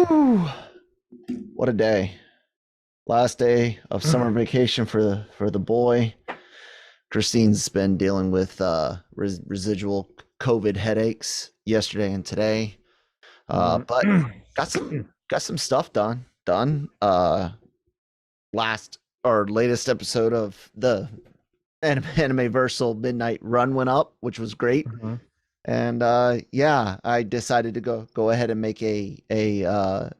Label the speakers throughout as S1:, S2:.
S1: Whew. What a day. Last day of summer vacation for the boy. Christine's been dealing with residual COVID headaches yesterday and today. But got some stuff done. Last or latest episode of the anime versal midnight run went up, which was great. And yeah, I decided to go ahead and make a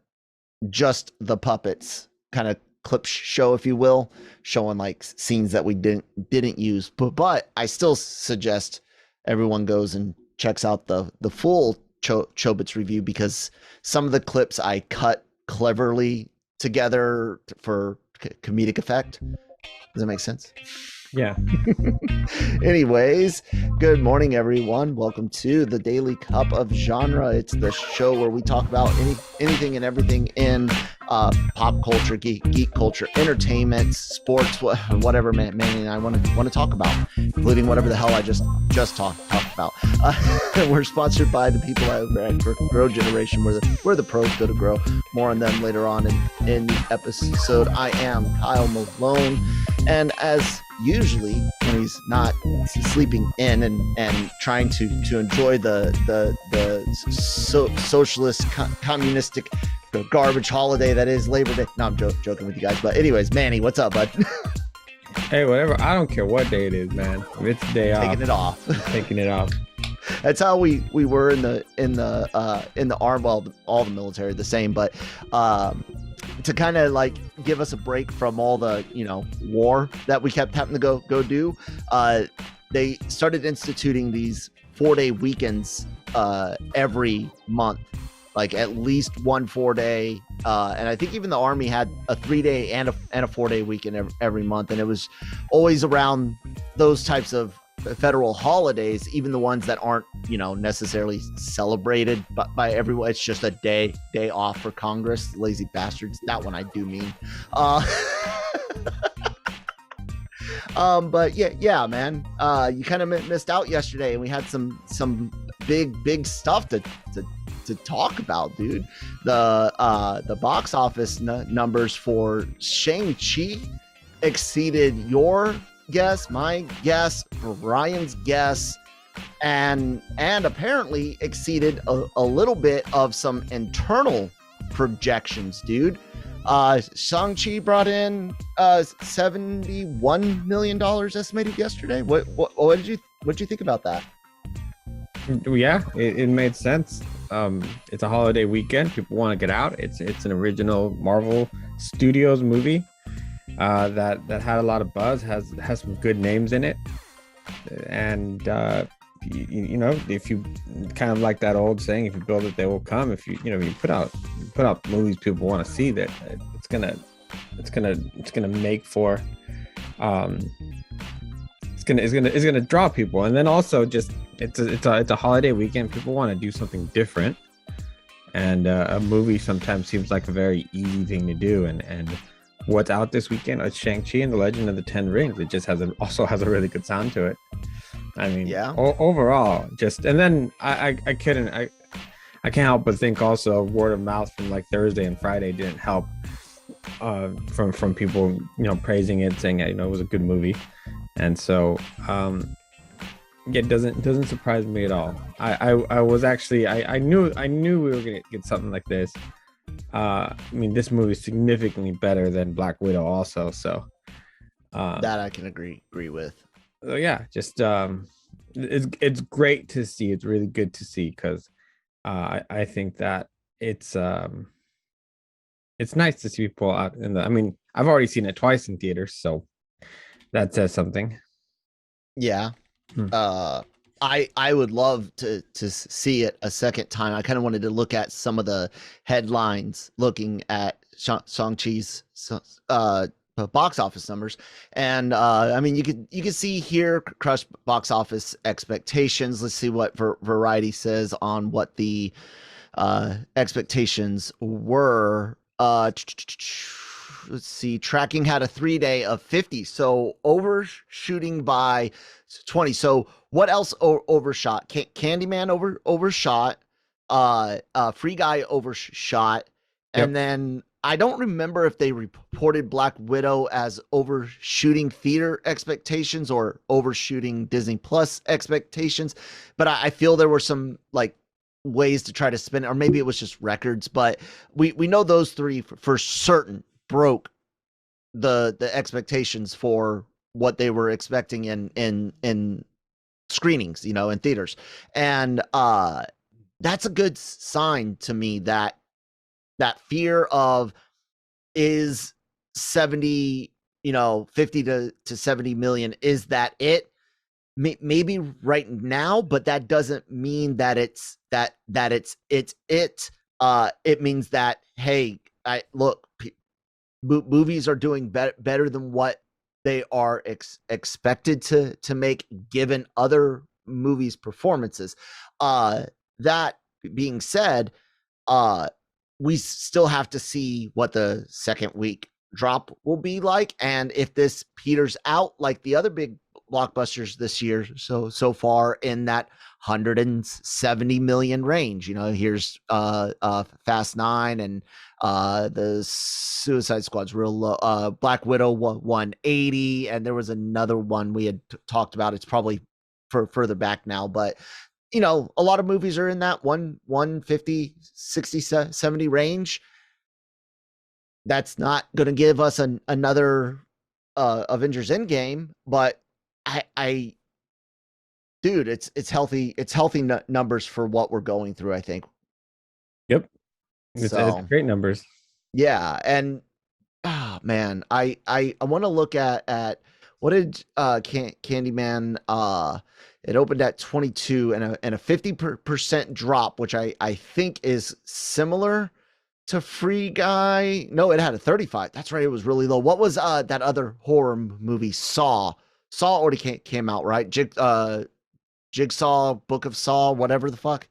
S1: just the puppets kind of clip show, if you will, showing like scenes that we didn't use. But I still suggest everyone goes and checks out the full Chobits review, because some of the clips I cut cleverly together for comedic effect. Does that make sense?
S2: Yeah.
S1: Anyways, good morning, everyone. Welcome to the Daily Cup of Genre. It's the show where we talk about anything and everything in pop culture, geek culture, entertainment, sports, whatever Manny and I want to talk about, including whatever the hell I just talked about. We're sponsored by the people over at Grow Generation, where the pros go to grow. More on them later on in the episode. I am Kyle Malone, and as usually when he's not sleeping in and trying to enjoy the socialist communistic garbage holiday that is Labor Day. No, I'm joking with you guys, but anyways, Manny, what's up, bud?
S2: Hey, whatever. I don't care what day it is, man. If it's a day
S1: Taking it off.
S2: I'm taking it off.
S1: That's how we were in the arm. Well, all the military the same, but to kind of like give us a break from all the war that we kept having to go do, they started instituting these 4-day weekends every month, like at least 1 4-day, and I think even the Army had a 3-day and a 4-day weekend every month, and it was always around those types of federal holidays, even the ones that aren't necessarily celebrated by everyone. It's just a day off for Congress, lazy bastards. That one I do mean. But yeah, man, you kind of missed out yesterday, and we had some big stuff to talk about, dude. The box office numbers for Shang-Chi exceeded your guess, my guess, Ryan's guess, and apparently exceeded a little bit of some internal projections, dude. Shang-Chi brought in $71 million estimated yesterday. What did you think about that?
S2: Yeah, it made sense. It's a holiday weekend. People want to get out. It's an original Marvel Studios movie that had a lot of buzz, has some good names in it, and if you kind of like that old saying, if you build it, they will come. If you put out movies people want to see, that it's gonna make for it's gonna draw people. And then also just it's a holiday weekend. People want to do something different, and a movie sometimes seems like a very easy thing to do. And what's out this weekend? It's Shang-Chi and the Legend of the Ten Rings. It just also has a really good sound to it. I mean, yeah. Overall, just, and then I can't help but think also word of mouth from like Thursday and Friday didn't help. From people praising it, saying it was a good movie, and so it doesn't surprise me at all. I was actually I knew we were gonna get something like this. I mean, this movie is significantly better than Black Widow also, so
S1: that I can agree with.
S2: So yeah, just it's great to see. It's really good to see, because I think that it's nice to see people out in the. I mean, I've already seen it twice in theaters, so that says something.
S1: Yeah. I would love to see it a second time. I kind of wanted to look at some of the headlines, looking at Shang-Chi's box office numbers, and I mean, you could see here crushed box office expectations. Let's see what Variety says on what the expectations were. Let's see, tracking had a 3-day of 50, so overshooting by 20. So what else overshot? Candyman overshot, Free Guy overshot, And then I don't remember if they reported Black Widow as overshooting theater expectations or overshooting Disney Plus expectations, but I feel there were some like ways to try to spin it, or maybe it was just records. But we know those three for certain broke the expectations for what they were expecting in screenings, you know, in theaters, and that's a good sign to me that that fear of is 70, you know, 50 to 70 million, is that it? Maybe right now, but that doesn't mean that it's it's it. It means that, hey, I look, movies are doing better than what they are expected to make given other movies performances. That being said, uh we still have to see what the second week drop will be like, and if this peters out like the other big blockbusters this year so far in that 170 million range. You know, here's Fast 9, and the Suicide Squad's real low. Black Widow 180, and there was another one we had talked about. It's probably further back now, but you know, a lot of movies are in that 150, 60, 70 range. That's not going to give us another Avengers Endgame, but I dude, it's healthy. It's healthy numbers for what we're going through, I think.
S2: Yep. It's great numbers.
S1: Yeah, and man, I want to look at what did Candyman it opened at 22 and a 50% drop, which I think is similar to Free Guy. No, it had a 35. That's right, it was really low. What was that other horror movie, Saw? Saw already came out, right? Jigsaw, Book of Saw, whatever the fuck.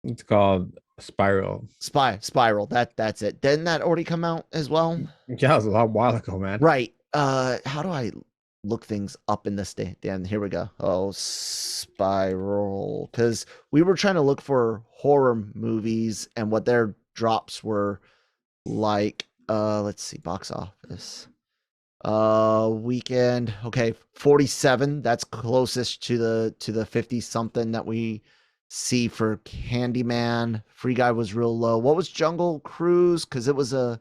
S2: It's called Spiral.
S1: Spiral. That's it. Didn't that already come out as well?
S2: Yeah, it was a while ago, man.
S1: Right. How do I look things up in this day? Dan, here we go. Oh, Spiral. Because we were trying to look for horror movies and what their drops were like. Let's see, box office. Weekend. Okay, 47. That's closest to the 50 something that we see for Candyman. Free Guy was real low. What was Jungle Cruise? Because it was a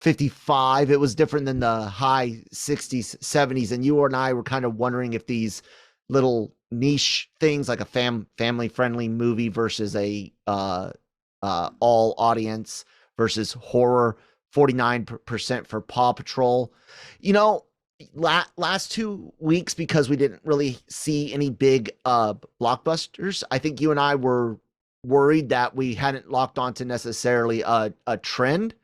S1: 55. It was different than the high 60s, 70s. And you and I were kind of wondering if these little niche things like a family friendly movie versus a all audience versus horror. 49% for Paw Patrol. You know, last 2 weeks, because we didn't really see any big blockbusters, I think you and I were worried that we hadn't locked onto necessarily a trend,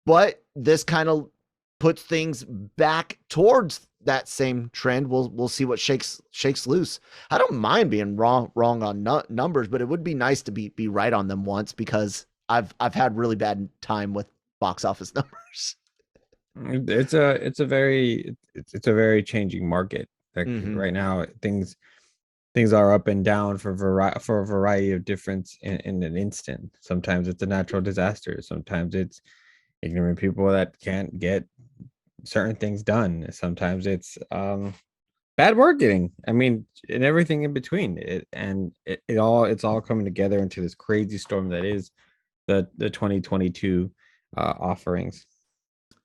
S1: but this kind of puts things back towards that same trend. We'll see what shakes loose. I don't mind being wrong on numbers, but it would be nice to be right on them once, because I've had really bad time with box office numbers.
S2: It's a very changing market. Like right now, things are up and down for a variety of difference in an instant. Sometimes it's a natural disaster. Sometimes it's ignorant people that can't get certain things done. Sometimes it's bad marketing. I mean, and everything in between. It's all coming together into this crazy storm that is the 2022 offerings.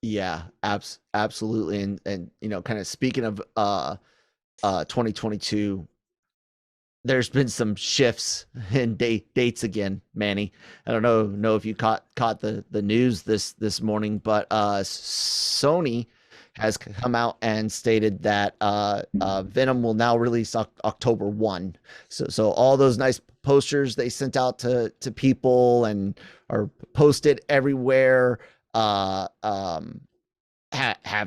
S1: Yeah, absolutely. And you know, kind of speaking of 2022, there's been some shifts in dates again, Manny. I don't know if you caught the news this morning, but Sony has come out and stated that Venom will now release October 1. So all those nice posters they sent out to people and are posted everywhere have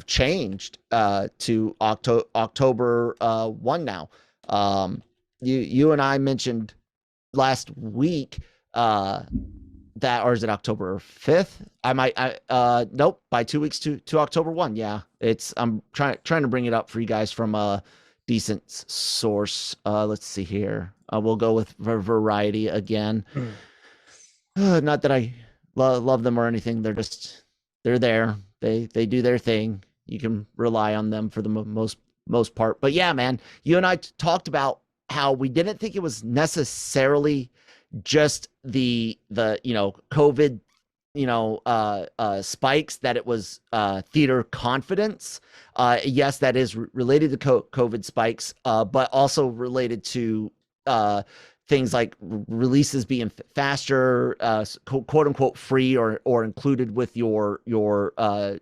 S1: changed to October 1 now. You and I mentioned last week that, or is it October 5th? Nope, by 2 weeks to October 1. Yeah, I'm trying to bring it up for you guys from a decent source. Let's see here. We'll go with Variety again. Not that I love them or anything. They're there. They do their thing. You can rely on them for the most part. But yeah, man, you and I talked about how we didn't think it was necessarily just the COVID spikes, that it was theater confidence. Yes, that is related to COVID spikes, but also related to things like releases being faster, quote unquote free or included with your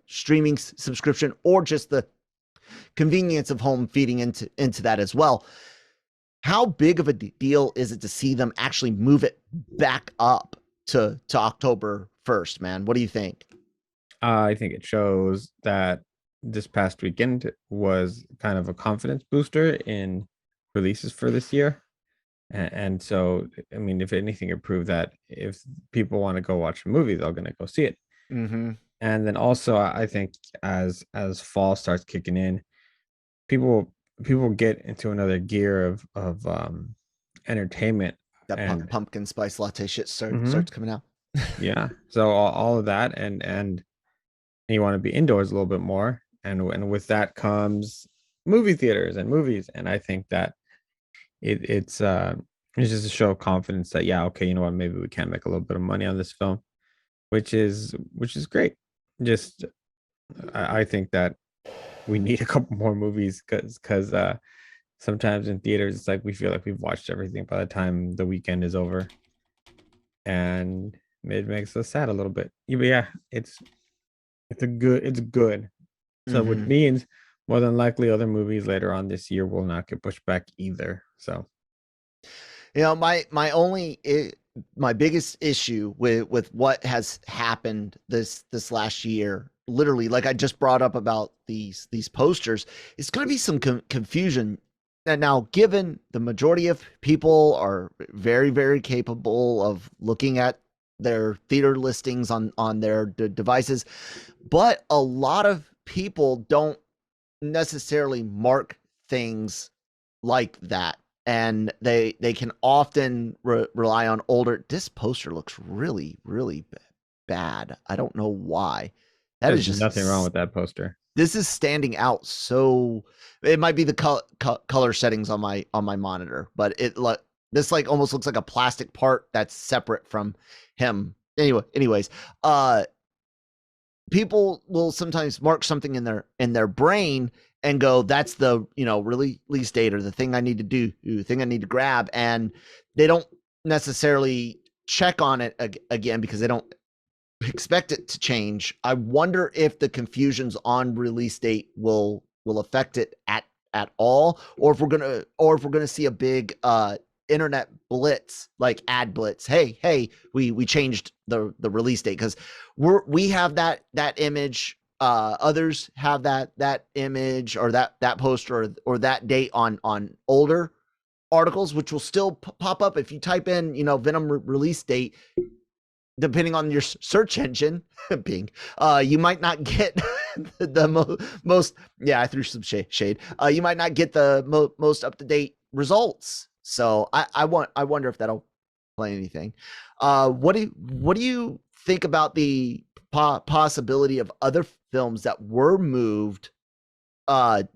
S1: streaming subscription, or just the convenience of home feeding into that as well. How big of a deal is it to see them actually move it back up to October 1st, man? What do you think?
S2: I think it shows that this past weekend was kind of a confidence booster in releases for this year. And so, I mean, if anything, it proved that if people want to go watch a movie, they're going to go see it.
S1: Mm-hmm.
S2: And then also, I think as fall starts kicking in, people get into another gear of entertainment.
S1: That
S2: And
S1: pumpkin spice latte shit
S2: Mhm,
S1: starts coming out.
S2: yeah, so all of that, and you want to be indoors a little bit more, and with that comes movie theaters and movies. And I think that it's just a show of confidence that, yeah, okay, you know what, maybe we can make a little bit of money on this film, which is great. Just I think that we need a couple more movies, because sometimes in theaters it's like we feel like we've watched everything by the time the weekend is over, and it makes us sad a little bit. Yeah, but yeah, it's good. So which
S1: Mm-hmm.
S2: means more than likely other movies later on this year will not get pushed back either. So
S1: My biggest issue with what has happened this last year, literally, like I just brought up about these posters, it's going to be some confusion. And now, given the majority of people are very, very capable of looking at their theater listings on their devices, but a lot of people don't necessarily mark things like that, and they can often rely on older. This poster looks really bad. I don't know why. That
S2: there's
S1: is
S2: nothing wrong
S1: just
S2: with that poster.
S1: This is standing out. So it might be the color settings on my monitor, but this like almost looks like a plastic part that's separate from him. Anyways, uh people will sometimes mark something in their brain and go, that's the release date, or the thing I need to do, the thing I need to grab, and they don't necessarily check on it again because they don't expect it to change. I wonder if the confusions on release date will affect it at all, or if we're gonna see a big internet blitz, like ad blitz. Hey, we changed the release date, because we have that image. Others have that image, or that poster, or that date on older articles, which will still pop up if you type in Venom release date. Depending on your search engine, Bing, you might not get the most. Yeah, I threw some shade. You might not get the most up to date results. So I wonder if that'll play anything. What do you think about the possibility of other films that were moved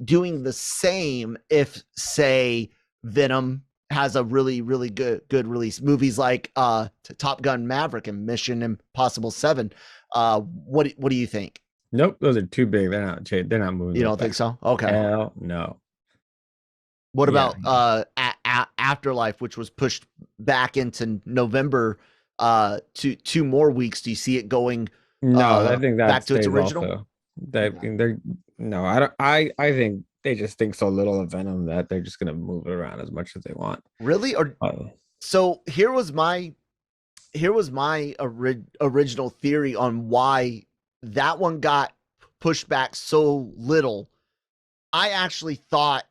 S1: doing the same if, say, Venom has a really good release? Movies like Top Gun Maverick and Mission Impossible 7. What do you think?
S2: Nope, those are too big. They're not moving
S1: You
S2: those
S1: don't
S2: back.
S1: think so? Okay.
S2: Hell no.
S1: What
S2: Yeah.
S1: about Afterlife, which was pushed back into November, two more weeks? Do you see it going
S2: No, I think that
S1: back to its
S2: stays
S1: original?
S2: also. That
S1: Okay.
S2: they're no, I don't. I think they just think so little of Venom that they're just gonna move it around as much as they want.
S1: Really? Or
S2: Uh,
S1: so here was my original theory on why that one got pushed back so little. I actually thought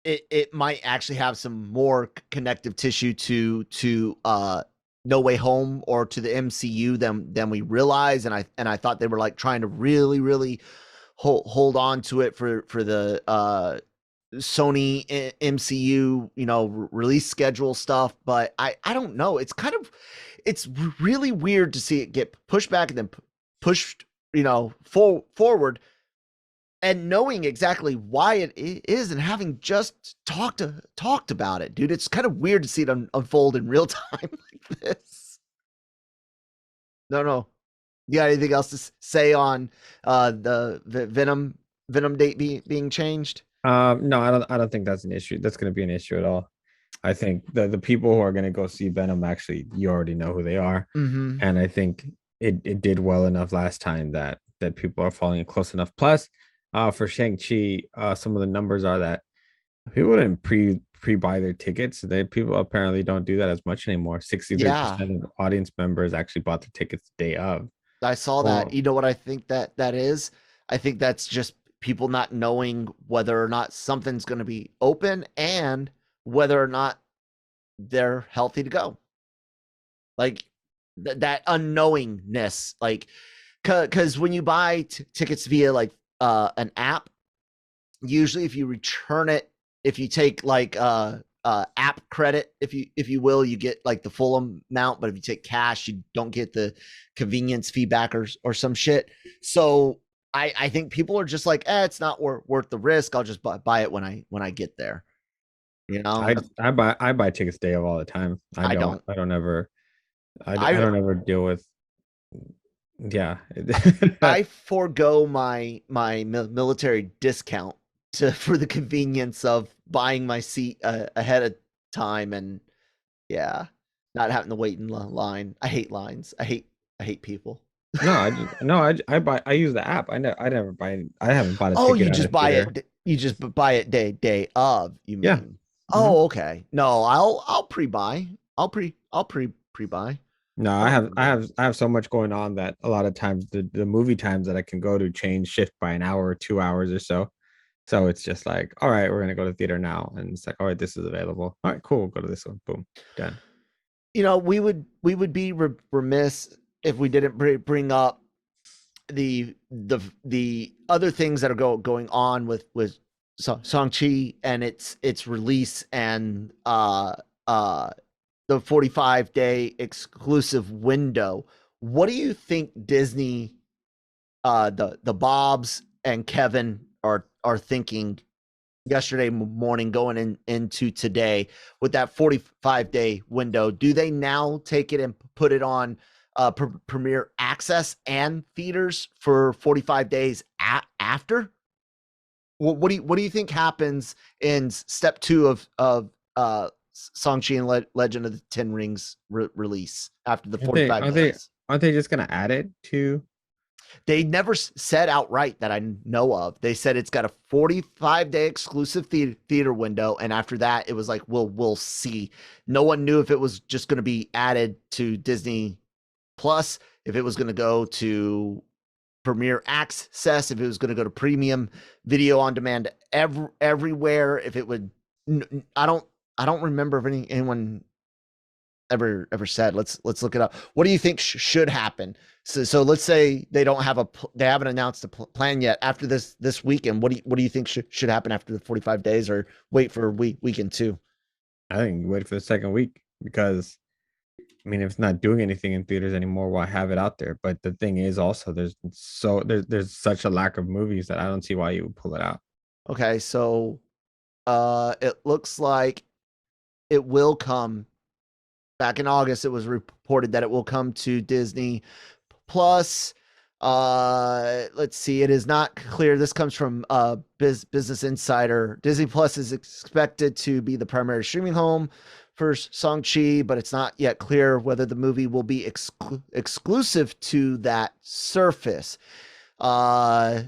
S1: it might actually have some more connective tissue to No Way Home, or to the MCU than we realize, and I thought they were like trying to really hold on to it for the Sony MCU, release schedule stuff. But I don't know. It's kind of it's really weird to see it get pushed back and then pushed, forward, and knowing exactly why it is and having just talked about it, dude. It's kind of weird to see it unfold in real time like this. No. You got anything else to say on the Venom date being changed?
S2: No, I don't think that's an issue. That's going to be an issue at all. I think the people who are going to go see Venom, actually, you already know who they are,
S1: Mm-hmm.
S2: and I think it did well enough last time that people are following it close enough. Plus, for Shang-Chi, some of the numbers are that people didn't pre-buy their tickets. People apparently don't do that as much anymore. 63%
S1: Yeah,
S2: of audience members actually bought their tickets the day of.
S1: I saw that.
S2: Well,
S1: You know what I think that is? I think that's just people not knowing whether or not something's going to be open and whether or not they're healthy to go. Like that unknowingness, like because when you buy tickets via like an app, usually if you return it, if you take like app credit, if you will, you get like the full amount, but if you take cash, you don't get the convenience feedback or some shit. So I think people are just like, it's not worth the risk. I'll just buy it when I get there. You know,
S2: I buy tickets day of all the time. I
S1: I
S2: don't
S1: don't.
S2: I don't ever I
S1: I
S2: don't ever deal with, yeah.
S1: I forego my military discount to for the convenience of buying my seat ahead of time, and yeah, not having to wait in line. I hate lines. I hate people.
S2: No, I just no, I buy I use the app. I never buy I haven't bought a
S1: Oh,
S2: ticket
S1: you
S2: at a
S1: just buy
S2: theater.
S1: it. You just buy it day of. You
S2: Yeah.
S1: mean?
S2: Hmm.
S1: Oh, okay. No, I'll pre-buy. I'll pre-buy.
S2: No,
S1: I
S2: I
S1: don't
S2: have
S1: mind
S2: I
S1: it.
S2: have I have so much going on that a lot of times the movie times that I can go to change shift by an hour or 2 hours or so. So it's just like, all right, we're gonna go to the theater now. And it's like, all right, this is available. All right, cool, go to this one. Boom, done.
S1: We would be remiss if we didn't bring up the other things that are going on with Shang-Chi and its release and uh the 45-day exclusive window. What do you think Disney, the Bobs and Kevin are thinking yesterday morning going into today with that 45-day window? Do they now take it and put it on premiere access and theaters for 45 days after? What do you think happens in step 2 of Shang-Chi and Legend of the Ten Rings release after the
S2: Aren't they
S1: 45
S2: aren't they
S1: days?
S2: aren't they just gonna add it to?
S1: They never said outright that I know of. They said it's got a 45-day exclusive theater window, and after that, it was like we'll see. No one knew if it was just going to be added to Disney Plus, if it was going to go to Premiere Access, if it was going to go to premium video on demand everywhere, if it would. I don't remember if anyone ever said. Let's look it up. What do you think should happen? So let's say they haven't announced a plan yet after this weekend. What do you think should happen after the 45 days, or wait for weekend 2?
S2: I think wait for the second week because I mean, if it's not doing anything in theaters anymore, why have it out there? But the thing is, also, there's such a lack of movies that I don't see why you would pull it out.
S1: Okay, so it looks like it will come back in August. It was reported that it will come to Disney Plus. Let's see. It is not clear. This comes from Business Insider. Disney Plus is expected to be the primary streaming home for Shang-Chi, but it's not yet clear whether the movie will be exclusive to that surface. Uh,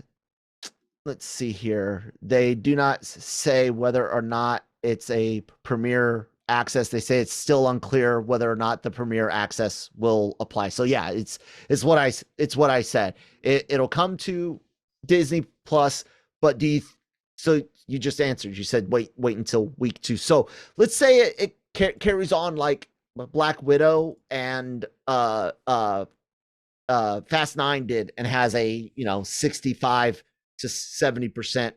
S1: let's see here. They do not say whether or not it's a premiere access. They say it's still unclear whether or not the premiere access will apply. So yeah, it's what I said. It'll come to Disney Plus, but so you just answered. You said wait until week 2. So let's say it carries on like Black Widow and Fast 9 did, and has a 65 to 70%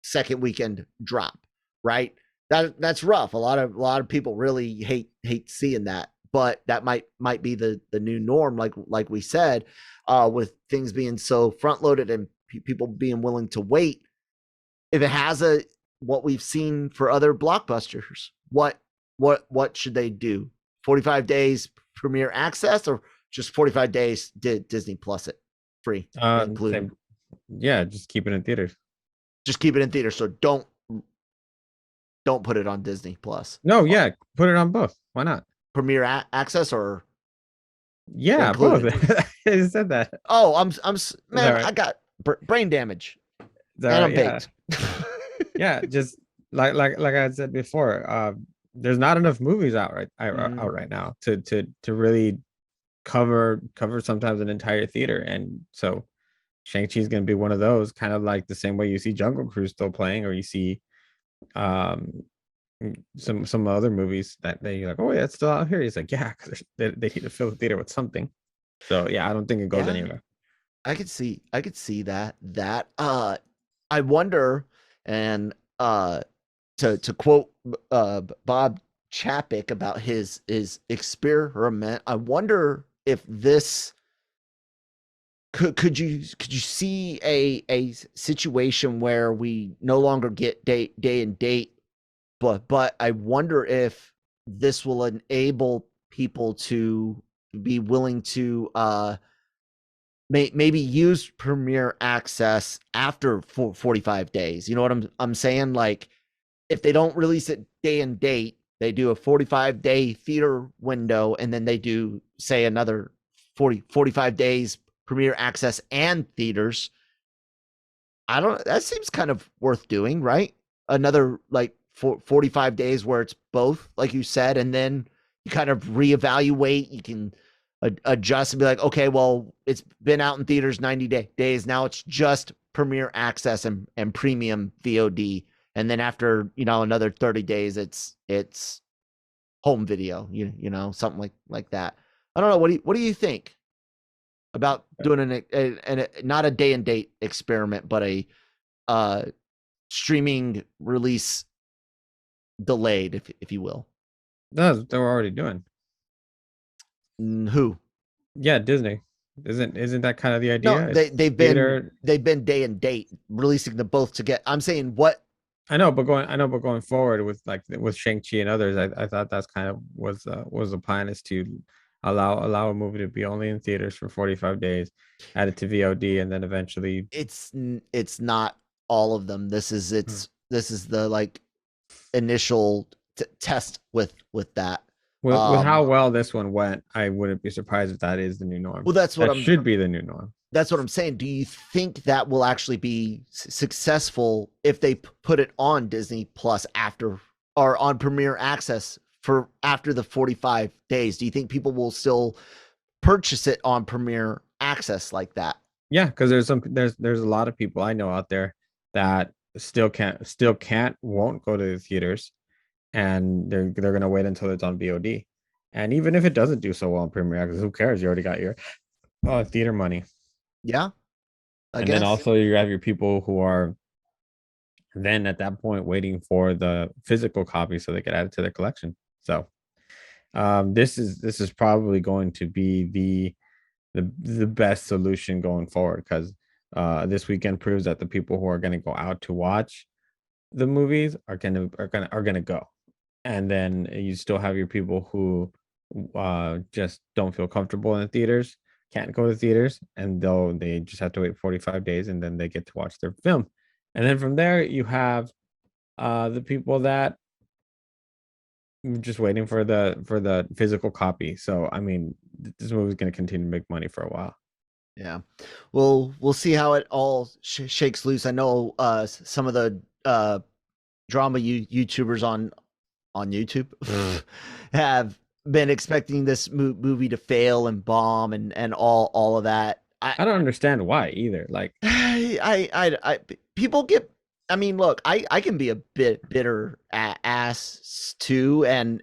S1: second weekend drop, right? That's rough. A lot of people really hate seeing that. but that might be the new norm, like we said, with things being so front loaded and people being willing to wait. If it has a what we've seen for other blockbusters, what should they do? 45 days premiere access, or just 45 days Disney Plus it free included?
S2: Same. Yeah, just keep it in theaters.
S1: Just keep it in theaters. So don't put it on Disney Plus.
S2: No, yeah, put it on both. Why not?
S1: Premiere access or
S2: Yeah, both.
S1: included?
S2: I said that.
S1: Oh, man,
S2: Right?
S1: I got brain damage and
S2: Right?
S1: I'm
S2: Yeah,
S1: baked.
S2: yeah. Just like I said before, there's not enough movies
S1: Mhm.
S2: out right now to really cover sometimes an entire theater, and so Shang-Chi is going to be one of those, kind of like the same way you see Jungle Cruise still playing, or you see um some other movies that they like, oh yeah, it's still out here. He's like, yeah, because they need to fill the theater with something. So yeah, I don't think it goes
S1: Yeah,
S2: anywhere.
S1: I could see that. I wonder, and to quote Bob Chapek about his experiment, I wonder if this could you see a situation where we no longer get day and date, but I wonder if this will enable people to be willing to maybe use Premiere Access after 45 days. You know what I'm saying? Like, if they don't release it day and date, they do a 45-day theater window, and then they do, say, another 45 days Premiere Access and theaters. I don't, that seems kind of worth doing, right? Another like 45 days where it's both, like you said, and then you kind of reevaluate. You can adjust and be like, okay, well, it's been out in theaters 90 days. Now it's just Premiere Access and premium VOD. And then after, another 30 days, it's home video, something like that. I don't know. What do you think about doing not a day and date experiment, but a uh streaming release delayed, if you will?
S2: No, they were already doing.
S1: Who?
S2: Yeah, Disney. Isn't that kind of the
S1: No,
S2: idea?
S1: they
S2: It's
S1: they've been
S2: theater.
S1: they've been day and date releasing them both together. I'm saying what.
S2: I know, but going forward with with Shang-Chi and others, I thought that's kind of was the plan, is to allow a movie to be only in theaters for 45 days, add it to VOD, and then eventually.
S1: It's not all of them. This is
S2: Hmm.
S1: the like initial test with that.
S2: With how well this one went, I wouldn't be surprised if that is the new norm.
S1: Well, that's what
S2: That
S1: I'm
S2: should be the new norm.
S1: that's what I'm saying. Do you think that will actually be successful if they put it on Disney Plus after, or on Premiere Access for after the 45 days? Do you think people will still purchase it on Premiere Access like that?
S2: Yeah, because there's a lot of people I know out there that won't go to the theaters, and they're gonna wait until it's on VOD. And even if it doesn't do so well on Premiere Access, who cares? You already got your theater money.
S1: Yeah, I
S2: And then
S1: guess.
S2: also you have your people who are then at that point waiting for the physical copy so they can add it to their collection. So this is probably going to be the best solution going forward, because this weekend proves that the people who are going to go out to watch the movies are gonna go, and then you still have your people who just don't feel comfortable in the theaters, can't go to theaters, and they just have to wait 45 days, and then they get to watch their film. And then from there you have the people that were just waiting for the physical copy. So I mean, this movie is going to continue to make money for a while.
S1: Yeah. We'll see how it all shakes loose. I know some of the drama YouTubers on YouTube have been expecting this movie to fail and bomb and all of that.
S2: I don't understand why either. Like,
S1: People get. I mean, look, I can be a bit bitter ass too, and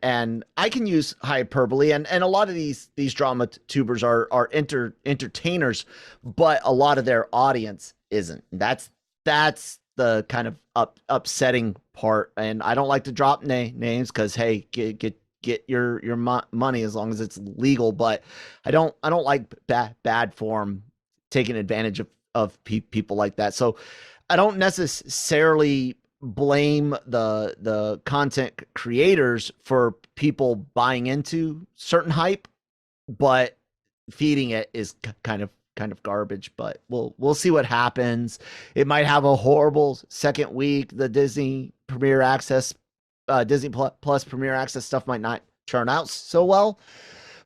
S1: I can use hyperbole, and a lot of these drama tubers are entertainers, but a lot of their audience isn't. That's the kind of upsetting part, and I don't like to drop names because, hey, get your money as long as it's legal. But I don't like bad form taking advantage of people like that. So I don't necessarily blame the content creators for people buying into certain hype, but feeding it is kind of garbage. But we'll see what happens. It might have a horrible second week. The Disney Plus Premier Access stuff might not turn out so well.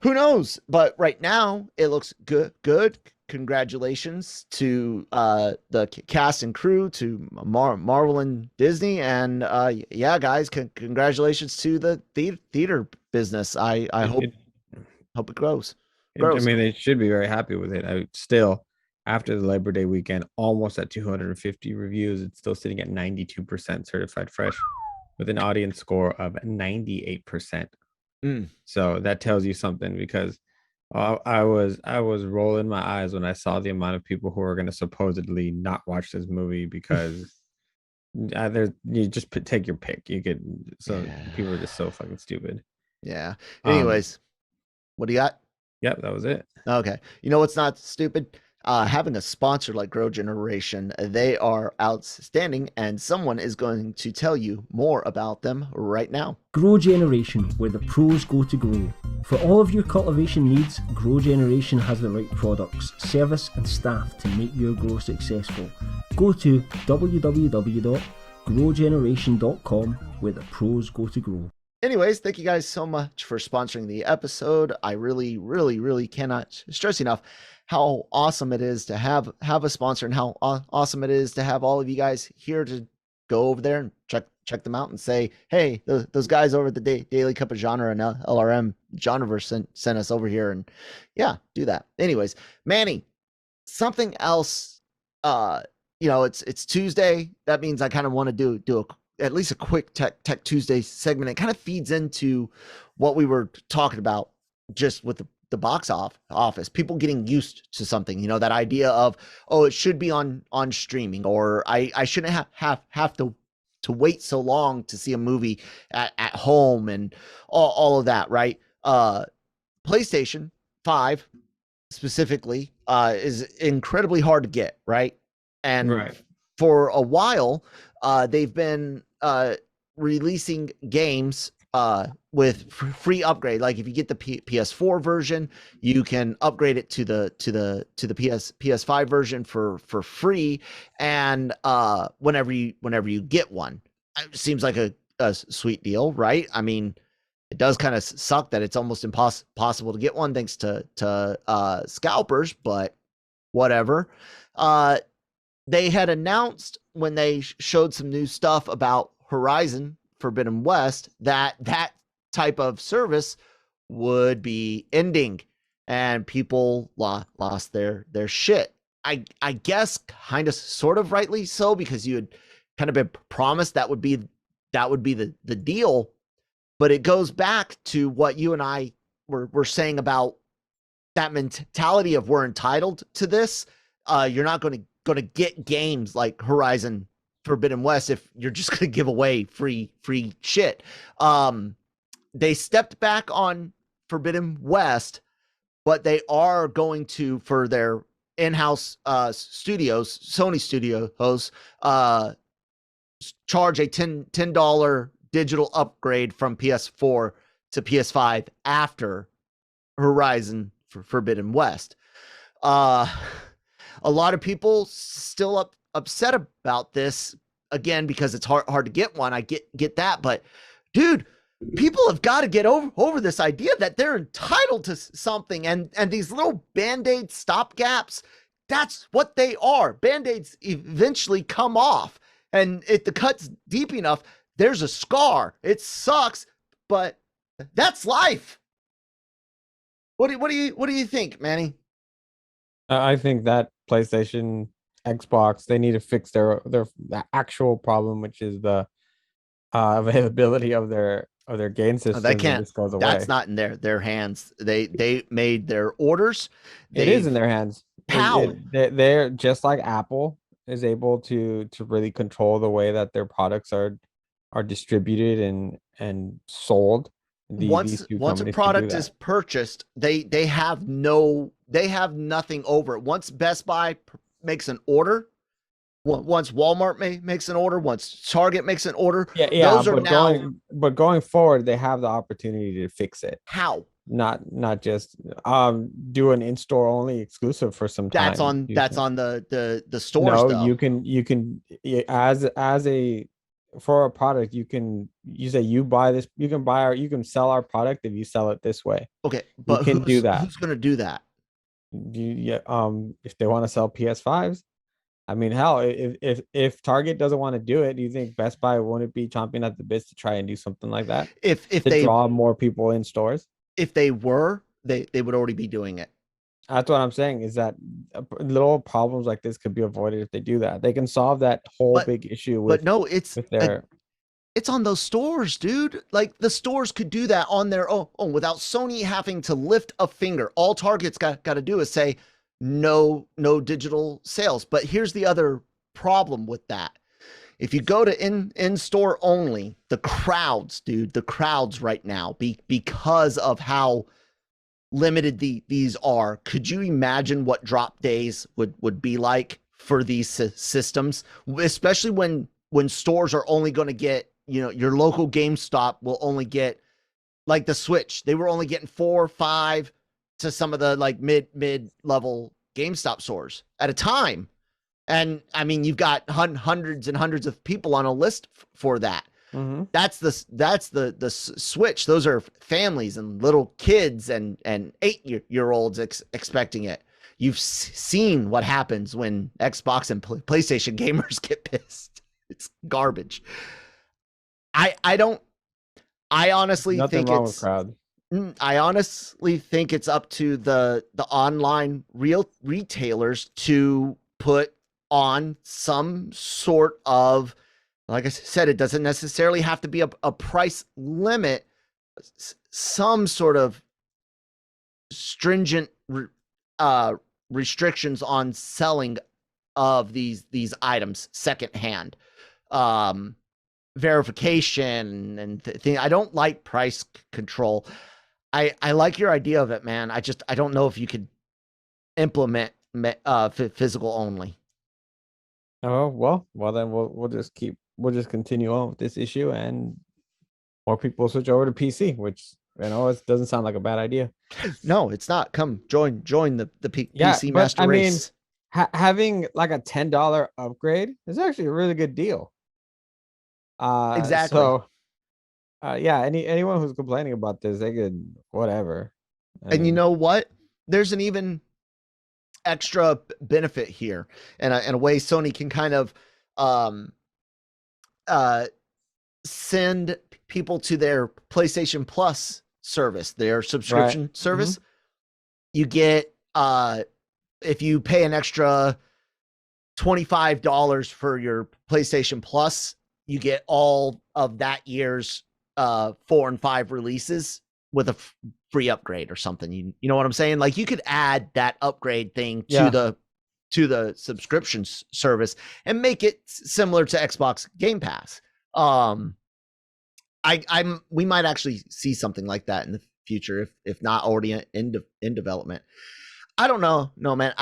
S1: Who knows? But right now it looks good. Congratulations to the cast and crew, to Marvel and Disney, and yeah, guys, congratulations to the theater business. I hope it grows.
S2: I mean, they should be very happy with it. I still, after the Labor Day weekend, almost at 250 reviews, it's still sitting at 92% certified fresh, with an audience score of 98%. So that tells you something, because I was rolling my eyes when I saw the amount of people who are going to supposedly not watch this movie because either you just take your pick. You get people are just so fucking stupid.
S1: Yeah. Anyways, what do you got?
S2: Yep, that was it.
S1: Okay. You know what's not stupid? Having a sponsor like Grow Generation. They are outstanding, and someone is going to tell you more about them right now.
S3: Grow Generation, where the pros go to grow. For all of your cultivation needs, Grow Generation has the right products, service and staff to make your grow successful. Go to www.growgeneration.com, where the pros go to grow.
S1: Anyways, thank you guys so much for sponsoring the episode. I really cannot stress enough how awesome it is to have a sponsor, and how awesome it is to have all of you guys here to go over there and check them out and say, hey, those guys over at the Daily Cup of Genre and LRM Genreverse sent us over here, and yeah, do that. Anyways, Manny, something else. It's Tuesday. That means I kind of want to do at least a quick Tech Tuesday segment. It kind of feeds into what we were talking about just with the box office, people getting used to something, that idea of, oh, it should be on streaming, or I shouldn't have to wait so long to see a movie at home, and all of that, right? PlayStation 5 specifically is incredibly hard to get, right? And
S2: right.
S1: For a while, they've been releasing games with free upgrade. Like if you get the PS4 version, you can upgrade it to the PS5 version for free, and whenever you get one, it seems like a sweet deal, right? I mean, it does kind of suck that it's almost impossible to get one thanks to scalpers, but whatever. They had announced when they showed some new stuff about Horizon Forbidden West that type of service would be ending, and people lost their shit. I guess kind of sort of rightly so, because you had kind of been promised that would be the deal. But it goes back to what you and I were saying about that mentality of we're entitled to this. You're not going to get games like Horizon Forbidden West if you're just going to give away free shit. They stepped back on Forbidden West, but they are going to, for their in-house studios, Sony studios, charge a $10 digital upgrade from PS4 to PS5 after Horizon Forbidden West. A lot of people still upset about this, again, because it's hard to get one. I get that, but dude, people have got to get over this idea that they're entitled to something, and these little Band-Aid stopgaps, that's what they are. Band-Aids eventually come off, and if the cut's deep enough, there's a scar. It sucks, but that's life. What do you think, Manny?
S2: I think that PlayStation, Xbox, they need to fix their actual problem, which is the availability of their game system.
S1: They can't.
S2: Just goes away.
S1: That's not in their hands. They made their orders.
S2: It is in their hands.
S1: How?
S2: They're just like Apple is able to really control the way that their products are distributed and sold. these two
S1: once a
S2: companies can do
S1: product
S2: that.
S1: is purchased, they have nothing over it. Once Best Buy makes an order, once Walmart makes an order, once Target makes an order,
S2: Yeah,
S1: those are now
S2: going forward, they have the opportunity to fix it.
S1: how
S2: Not just do an in-store only exclusive for some
S1: that's
S2: time.
S1: on the stores
S2: No,
S1: though.
S2: as a for a product, you say you buy this, you can sell our product if you sell it this way.
S1: Okay,
S2: You
S1: but
S2: can do that.
S1: who's going to do that?
S2: Yeah, if they want to sell PS5s, I mean, hell, if Target doesn't want to do it, do you think Best Buy wouldn't be chomping at the bits to try and do something like that
S1: If
S2: to draw more people in stores?
S1: if they were, they would already be doing it.
S2: That's what I'm saying, is that little problems like this could be avoided if they do that. They can solve that whole big issue
S1: But no, it's
S2: their
S1: it's on those stores, dude. Like the stores could do that on their own without Sony having to lift a finger. All Target's got to do is say no digital sales. But here's the other problem with that. If you go to in store only, the crowds, dude, the crowds right now, because of how limited these are, could you imagine what drop days would be like for these systems, especially when stores are only going to get, your local GameStop will only get, like the Switch, they were only getting 4 or 5 to some of the like mid level GameStop stores at a time. And I mean, you've got hundreds and hundreds of people on a list for that.
S2: Mm-hmm.
S1: That's the Switch. Those are families and little kids and 8-year-olds expecting it. You've seen what happens when Xbox and PlayStation gamers get pissed. It's garbage. I honestly
S2: Nothing
S1: think
S2: wrong with crowd.
S1: I honestly think it's up to the online retailers to put on some sort of, like I said, it doesn't necessarily have to be a price limit, some sort of stringent restrictions on selling of these items secondhand, verification and I don't like price control. I like your idea of it, man. I don't know if you could implement physical only.
S2: Oh, well then we'll just continue on with this issue, and more people switch over to PC, which it doesn't sound like a bad idea.
S1: No, it's not. Come join the
S2: Yeah,
S1: PC
S2: but
S1: master race.
S2: Having like a $10 upgrade is actually a really good deal.
S1: Exactly.
S2: So yeah, anyone who's complaining about this, they could whatever.
S1: And you know what? There's an even extra benefit here, and in a way Sony can kind of send people to their PlayStation Plus service, their subscription service. Mm-hmm. You get if you pay an extra $25 for your PlayStation Plus, you get all of that year's 4 and 5 releases with a free upgrade or something. You know what I'm saying? Like you could add that upgrade thing to the subscription service and make it similar to Xbox Game Pass. We might actually see something like that in the future, if not already in development. I don't know. No, man.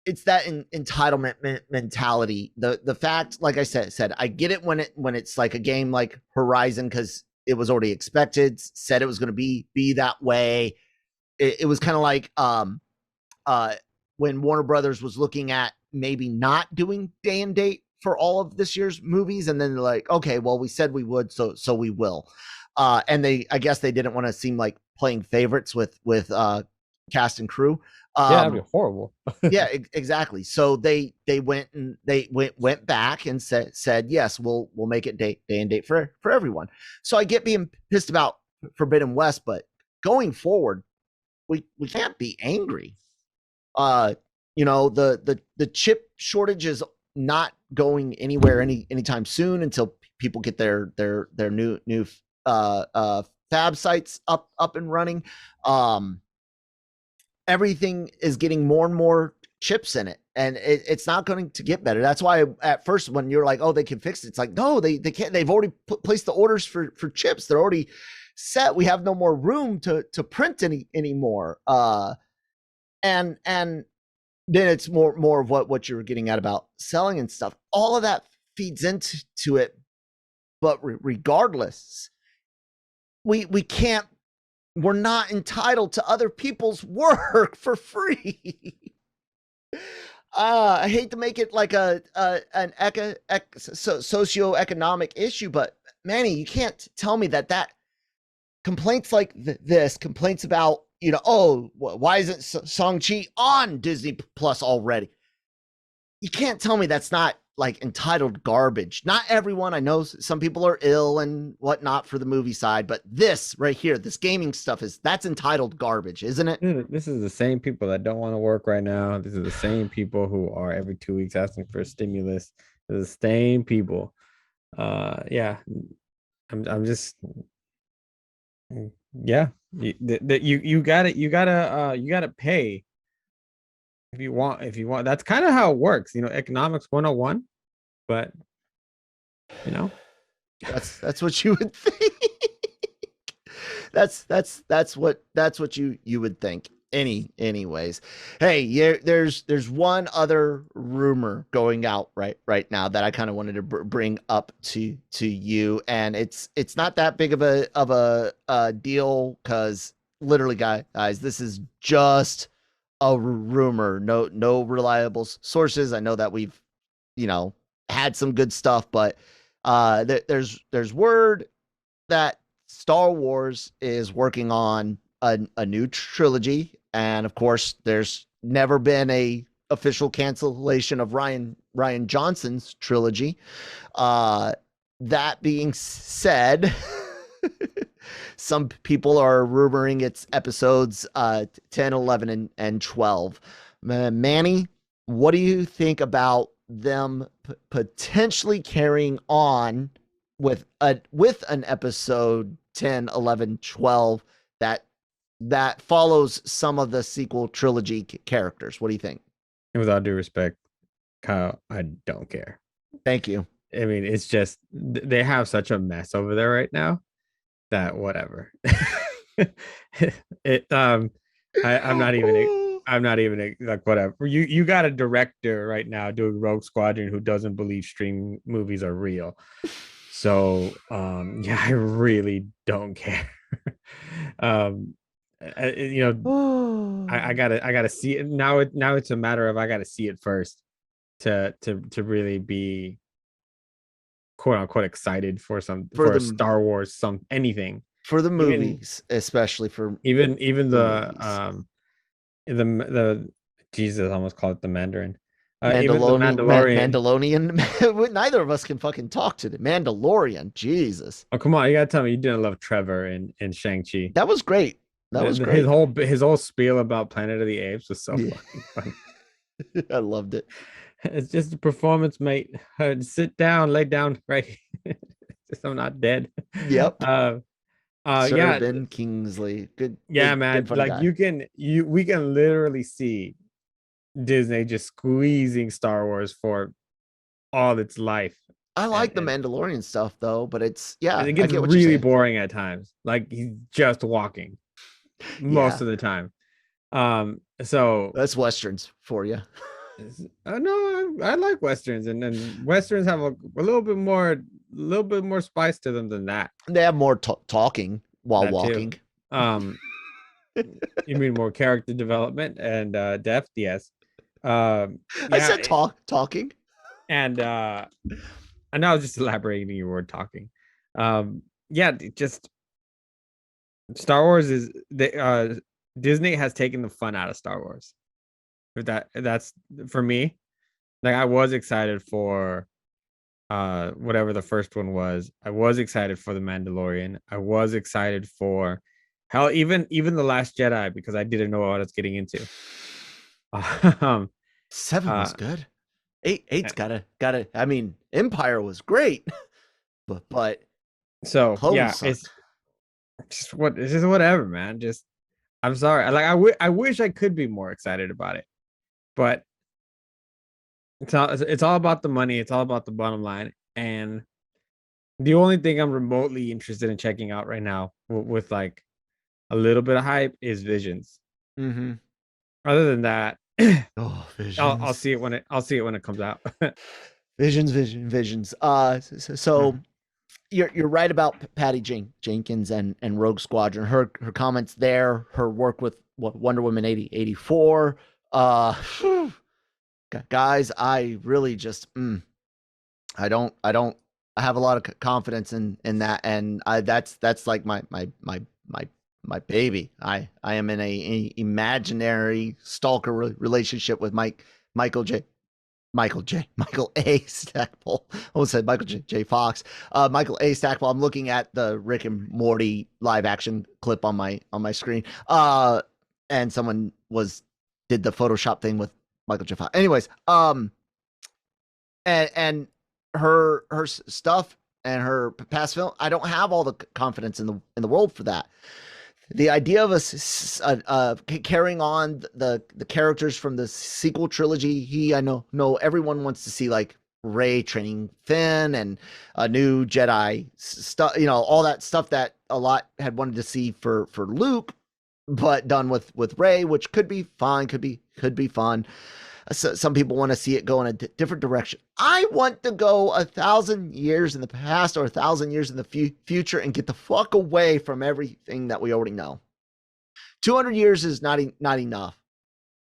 S1: It's that entitlement mentality. The fact, like I said, I get it when it's like a game like Horizon, because it was already expected, said it was going to be that way. It was kind of like when Warner Brothers was looking at maybe not doing day and date for all of this year's movies, and then they're like, okay, well, we said we would, so we will. And I guess they didn't want to seem like playing favorites with cast and crew.
S2: Yeah, that'd be horrible.
S1: Yeah, exactly. So they went back and said yes, we'll make it day and date for everyone. So I get being pissed about Forbidden West, but going forward, we can't be angry. The chip shortage is not going anywhere anytime soon until people get their new fab sites up and running. Everything is getting more and more chips in it, and it's not going to get better. That's why at first when you're like, oh, they can fix it, it's like, no, they can't. They've already placed the orders for chips. They're already set. We have no more room to print anymore. And then it's more of what you were getting at about selling and stuff. All of that feeds into it, but regardless, we can't. We're not entitled to other people's work for free. I hate to make it like an socioeconomic issue, but Manny, you can't tell me that complaints like this, complaints about, oh, why isn't Shang-Chi on Disney Plus already? You can't tell me that's not like entitled garbage. Not everyone. I know some people are ill and whatnot for the movie side, but this right here, this gaming stuff that's entitled garbage, isn't it?
S2: This is the same people that don't want to work right now. This is the same people who are every 2 weeks asking for a stimulus. They're the same people. Yeah, I'm just, yeah. You gotta pay if you want. That's kind of how it works, economics 101. But
S1: that's what you would think. that's what you would think. Anyways, hey, there's one other rumor going out right now that I kind of wanted to bring up to you, and it's not that big of a deal, because literally, guys, this is just a rumor. No reliable sources. I know that we've had some good stuff, but there's word that Star Wars is working on a new trilogy, and of course, there's never been a official cancellation of Rian Johnson's trilogy. That being said, some people are rumoring it's episodes 10, 11, and 12. Manny, what do you think about them potentially carrying on with an episode 10, 11, 12 that follows some of the sequel trilogy characters? What do you think?
S2: With all due respect, Kyle, I don't care.
S1: Thank you.
S2: I mean, it's just they have such a mess over there right now that whatever. I'm not even like, whatever. You got a director right now doing Rogue Squadron who doesn't believe streaming movies are real. So yeah, I really don't care. I gotta see it now. Now it's a matter of I gotta see it first to really be quote unquote excited for a Star Wars anything
S1: for the movies, especially for
S2: even the Jesus, I almost called it the Mandarin. Even the
S1: Mandalorian. Neither of us can fucking talk to the Mandalorian. Jesus.
S2: Oh, come on, you gotta tell me you didn't love Trevor in Shang-Chi.
S1: That was great. That was great.
S2: His whole spiel about Planet of the Apes was so fucking funny.
S1: I loved it.
S2: It's just a performance, mate. Sit down, lay down, right? I'm not dead.
S1: Yep.
S2: Yeah,
S1: Ben Kingsley. Good.
S2: Yeah,
S1: good,
S2: man.
S1: good
S2: like
S1: guy.
S2: we can literally see Disney just squeezing Star Wars for all its life.
S1: I like the Mandalorian stuff though, but it
S2: gets really boring at times. Like he's just walking most of the time. So
S1: that's Westerns for you.
S2: No, I like Westerns, and Westerns have a little bit more spice to them than that.
S1: They have more talking while walking.
S2: You mean more character development and depth? Yes.
S1: I said talking.
S2: And I know I was just elaborating your word talking. Yeah, just Star Wars is Disney has taken the fun out of Star Wars. That's for me. Like I was excited for whatever the first one was. I was excited for The Mandalorian. I was excited for hell, even The Last Jedi, because I didn't know what I was getting into.
S1: 7 was good. 8's gotta. I mean, Empire was great, but
S2: so yeah, it's just whatever, man. Just I'm sorry. Like I wish I could be more excited about it, but it's all about the money. It's all about the bottom line, and The only thing I'm remotely interested in checking out right now with like a little bit of hype is Visions.
S1: Mm-hmm.
S2: Other than that,
S1: Oh,
S2: I'll
S1: Visions.
S2: see it when it comes out.
S1: Visions. So you're right about Patty Jenkins and Rogue Squadron. Her comments there, her work with Wonder Woman 84. Whew. Guys, I really just I don't I have a lot of confidence in that, and that's like my baby. I am in a imaginary stalker relationship with Michael Michael A. Stackpole. I almost said Michael J. Fox. Michael A. Stackpole. I'm looking at the Rick and Morty live action clip on my screen. And someone did the Photoshop thing with Michael J. Fox. Anyways, and her stuff and her past film, I don't have all the confidence in the world for that. The idea of us carrying on the characters from the sequel trilogy, I know everyone wants to see like Rey training Finn and a new Jedi stuff, all that stuff that a lot had wanted to see for Luke, but done with Rey, which could be fine, could be fun. So some people want to see it go in a different direction. I want to go 1,000 years in the past or 1,000 years in the future and get the fuck away from everything that we already know. 200 years is not enough.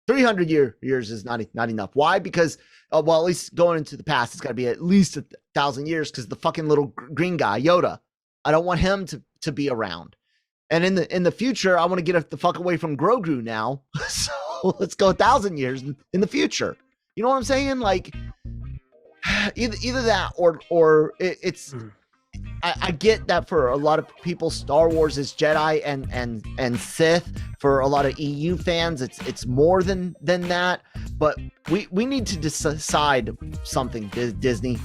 S1: 300 years is not enough. Why? Because, at least going into the past, it's got to be at least 1,000 years, because the fucking little green guy, Yoda, I don't want him to be around. And in the future, I want to get the fuck away from Grogu now. So let's go 1,000 years in the future. You know what I'm saying? Like either that or it's. I get that for a lot of people, Star Wars is Jedi and Sith. For a lot of EU fans, it's more than that. But we need to decide something, Disney.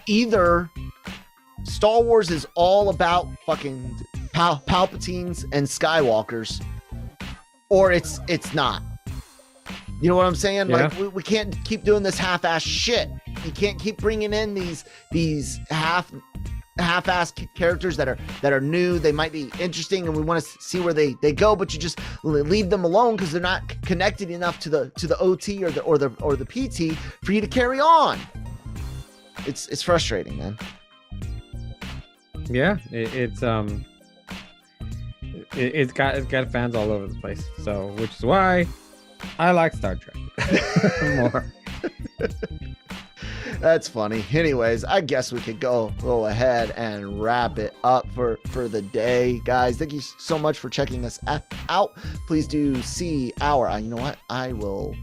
S1: Either Star Wars is all about fucking Palpatines and Skywalkers, or it's not. You know what I'm saying?
S2: Yeah.
S1: Like we can't keep doing this half-ass shit. You can't keep bringing in these half-ass characters that are new. They might be interesting, and we want to see where they go, but you just leave them alone because they're not connected enough to the OT or the PT for you to carry on. It's frustrating, man.
S2: Yeah, it's got fans all over the place. So, which is why I like Star Trek more.
S1: That's funny. Anyways, I guess we could go ahead and wrap it up for the day, guys. Thank you so much for checking us out. Please do see our. You know what? I won't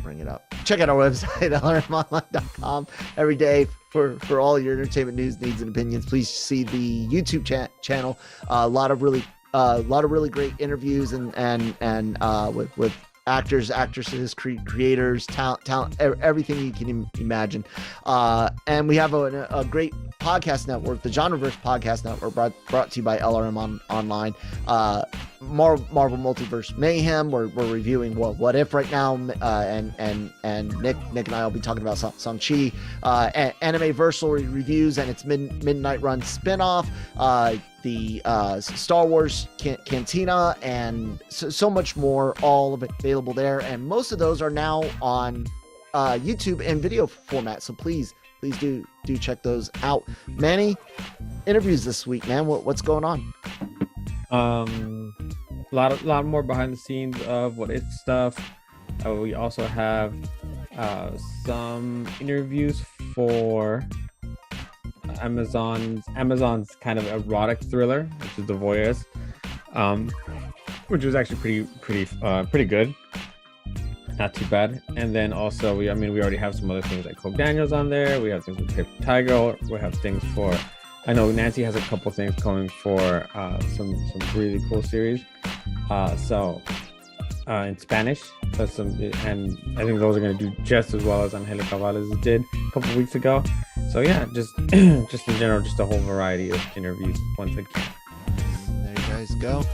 S1: bring it up. Check out our website, lrmonline.com, every day for all your entertainment news, needs, and opinions. Please see the YouTube channel. A lot of really great interviews and with actors, actresses, creators, talent, everything you can imagine. And we have a great podcast network, the Genreverse podcast network, brought to you by LRM Online. Marvel Multiverse Mayhem. We're reviewing What If right now, and Nick and I will be talking about Shang-Chi. Animeversal reviews and its Midnight Run spinoff. The Star Wars Cantina, and so much more, all of it available there. And most of those are now on YouTube in video format. So please do check those out. Manny, interviews this week, man. What's going on?
S2: A lot more behind the scenes of What If stuff. We also have some interviews for Amazon's kind of erotic thriller, which is The Voyeurs, which was actually pretty good, not too bad. And then also we already have some other things like COG Daniels on there. We have things with Paper Tiger. We have things for, I know Nancy has a couple things coming for some really cool series. In Spanish, and I think those are going to do just as well as Angelica Valles did a couple weeks ago. So yeah, just in general, just a whole variety of interviews once again.
S1: There you guys go.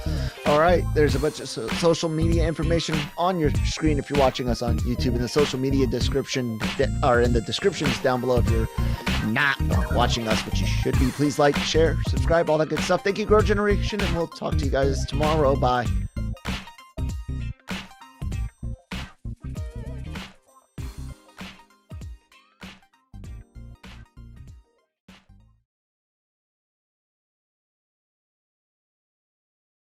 S1: All right, there's a bunch of social media information on your screen if you're watching us on YouTube, and the social media description are in the descriptions down below if you're not watching us, but you should be. Please like, share, subscribe, all that good stuff. Thank you, Grow Generation, and we'll talk to you guys tomorrow. Bye.